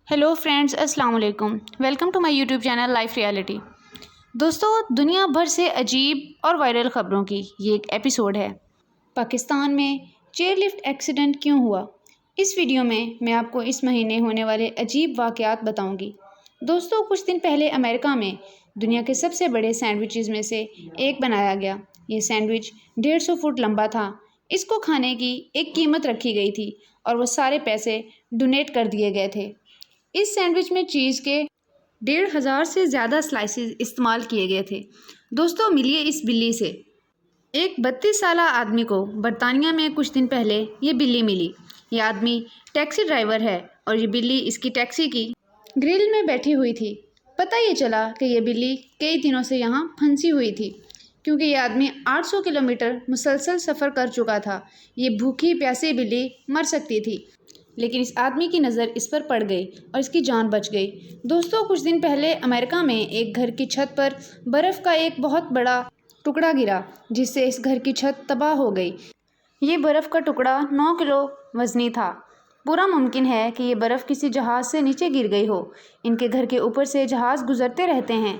Hello friends, अस्सलाम वालेकुम। Welcome to my YouTube channel life reality. दोस्तों, दुनिया भर से अजीब और वायरल ख़बरों की ये एक एपिसोड है। पाकिस्तान में चेयर लिफ्ट एक्सीडेंट क्यों हुआ, इस वीडियो में मैं आपको इस महीने होने वाले अजीब वाक़यात बताऊंगी। दोस्तों, कुछ दिन पहले अमेरिका में दुनिया के सबसे बड़े सैंडविचेस में से एक बनाया गया। ये सैंडविच 150 फुट लंबा था। इसको खाने की एक कीमत रखी गई थी और वो सारे पैसे डोनेट कर दिए गए थे। इस सैंडविच में चीज़ के 1,500 से ज़्यादा स्लाइसेस इस्तेमाल किए गए थे। दोस्तों, मिलिए इस बिल्ली से। एक 32 साला आदमी को बरतानिया में कुछ दिन पहले ये बिल्ली मिली। ये आदमी टैक्सी ड्राइवर है और ये बिल्ली इसकी टैक्सी की ग्रिल में बैठी हुई थी। पता ये चला कि ये बिल्ली कई दिनों से यहाँ फंसी हुई थी, क्योंकि ये आदमी 800 किलोमीटर मुसलसल सफ़र कर चुका था। ये भूखी प्यासी बिल्ली मर सकती थी, लेकिन इस आदमी की नज़र इस पर पड़ गई और इसकी जान बच गई। दोस्तों, कुछ दिन पहले अमेरिका में एक घर की छत पर बर्फ़ का एक बहुत बड़ा टुकड़ा गिरा, जिससे इस घर की छत तबाह हो गई। ये बर्फ़ का टुकड़ा 9 किलो वज़नी था। पूरा मुमकिन है कि ये बर्फ़ किसी जहाज़ से नीचे गिर गई हो। इनके घर के ऊपर से जहाज़ गुजरते रहते हैं।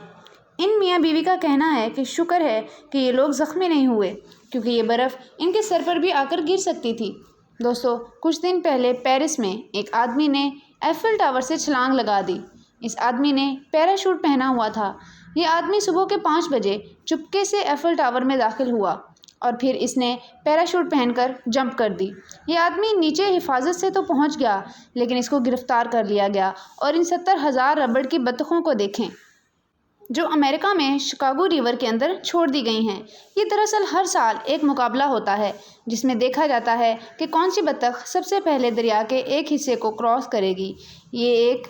इन मियाँ बीवी का कहना है कि शुक्र है कि ये लोग ज़ख्मी नहीं हुए, क्योंकि ये बर्फ़ इनके सर पर भी आकर गिर सकती थी। दोस्तों, कुछ दिन पहले पेरिस में एक आदमी ने एफिल टावर से छलांग लगा दी। इस आदमी ने पैराशूट पहना हुआ था। ये आदमी सुबह के 5 बजे चुपके से एफिल टावर में दाखिल हुआ और फिर इसने पैराशूट पहनकर जंप कर दी। ये आदमी नीचे हिफाजत से तो पहुंच गया, लेकिन इसको गिरफ्तार कर लिया गया। और इन 70,000 रबड़ की बत्तखों को देखें, जो अमेरिका में शिकागो रिवर के अंदर छोड़ दी गई हैं। ये दरअसल हर साल एक मुकाबला होता है, जिसमें देखा जाता है कि कौन सी बत्तख सबसे पहले दरिया के एक हिस्से को क्रॉस करेगी। ये एक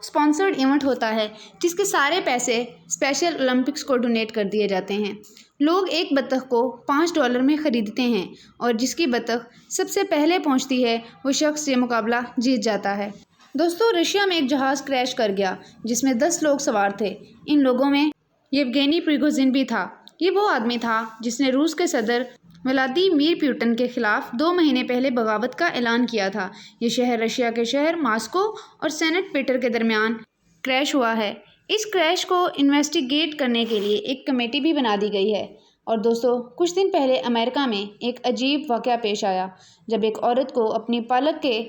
स्पॉन्सर्ड इवेंट होता है, जिसके सारे पैसे स्पेशल ओलंपिक्स को डोनेट कर दिए जाते हैं। लोग एक बत्तख को $5 में ख़रीदते हैं और जिसकी बत्तख सबसे पहले पहुंचती है वो शख्स ये मुकाबला जीत जाता है। दोस्तों, रशिया में एक जहाज़ क्रैश कर गया, जिसमें 10 लोग सवार थे। इन लोगों में येवगेनी प्रिगोजिन भी था। ये वो आदमी था जिसने रूस के सदर व्लादिमीर पुतिन के खिलाफ 2 महीने पहले बगावत का ऐलान किया था। ये शहर रशिया के शहर मॉस्को और सेंट पीटर के दरमियान क्रैश हुआ है। इस क्रैश को इन्वेस्टिगेट करने के लिए एक कमेटी भी बना दी गई है। और दोस्तों, कुछ दिन पहले अमेरिका में एक अजीब वाक़या पेश आया, जब एक औरत को अपनी पालक के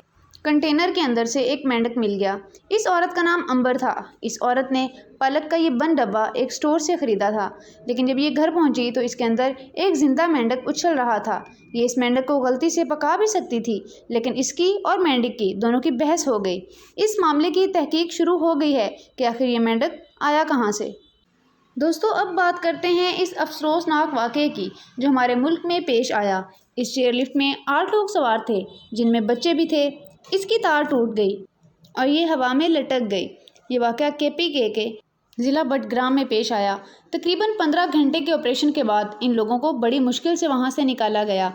कंटेनर के अंदर से एक मेंढक मिल गया। इस औरत का नाम अंबर था। इस औरत ने पालक का ये बंद डब्बा एक स्टोर से ख़रीदा था, लेकिन जब ये घर पहुंची तो इसके अंदर एक जिंदा मेंढक उछल रहा था। ये इस मेंढक को गलती से पका भी सकती थी, लेकिन इसकी और मेंढक की दोनों की बहस हो गई। इस मामले की तहकीक शुरू हो गई है कि आखिर ये मेंढक आया कहाँ से। दोस्तों, अब बात करते हैं इस अफसोसनाक वाक़े की जो हमारे मुल्क में पेश आया। इस चेयर लिफ्ट में 8 लोग सवार थे, जिनमें बच्चे भी थे। इसकी तार टूट गई और ये हवा में लटक गई। ये वाक़या केपीके के ज़िला बटग्राम में पेश आया। तकरीबन 15 घंटे के ऑपरेशन के बाद इन लोगों को बड़ी मुश्किल से वहाँ से निकाला गया।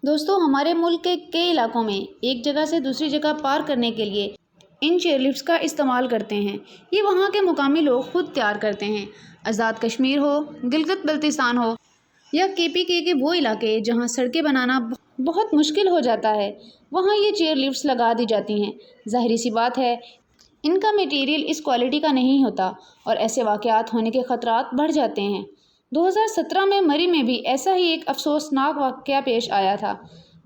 दोस्तों, हमारे मुल्क के कई इलाकों में एक जगह से दूसरी जगह पार करने के लिए इन चेयर लिफ्ट्स का इस्तेमाल करते हैं। ये वहाँ के मुकामी लोग खुद तैयार करते हैं। आज़ाद कश्मीर हो, गिलगित बल्तिस्तान हो या केपीके के वो इलाके जहाँ सड़कें बनाना बहुत मुश्किल हो जाता है, वहाँ ये चेयर लिफ्ट्स लगा दी जाती हैं। ज़ाहिर सी बात है, इनका मटेरियल इस क्वालिटी का नहीं होता और ऐसे वाक़यात होने के ख़तरात बढ़ जाते हैं। 2017 में मरी में भी ऐसा ही एक अफसोसनाक वाक़या पेश आया था,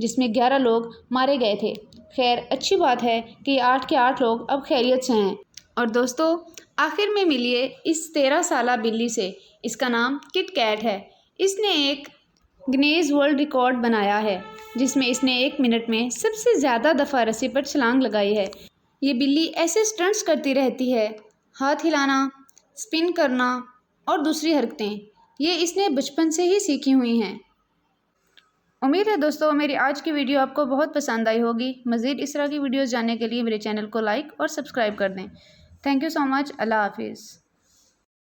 जिसमें 11 लोग मारे गए थे। खैर, अच्छी बात है कि 8 के 8 लोग अब खैरियत से हैं। और दोस्तों, आखिर में मिलिए इस 13 साला बिल्ली से। इसका नाम किट कैट है। इसने एक गिनीज वर्ल्ड रिकॉर्ड बनाया है, जिसमें इसने 1 मिनट में सबसे ज़्यादा दफ़ा रस्सी पर छलांग लगाई है। ये बिल्ली ऐसे स्टंट्स करती रहती है, हाथ हिलाना, स्पिन करना और दूसरी हरकतें, ये इसने बचपन से ही सीखी हुई हैं। उम्मीद है दोस्तों, मेरी आज की वीडियो आपको बहुत पसंद आई होगी। मज़ीद इस तरह की वीडियोज़ जानने के लिए मेरे चैनल को लाइक और सब्सक्राइब कर दें। Thank you so much. अल्लाह हाफिज़।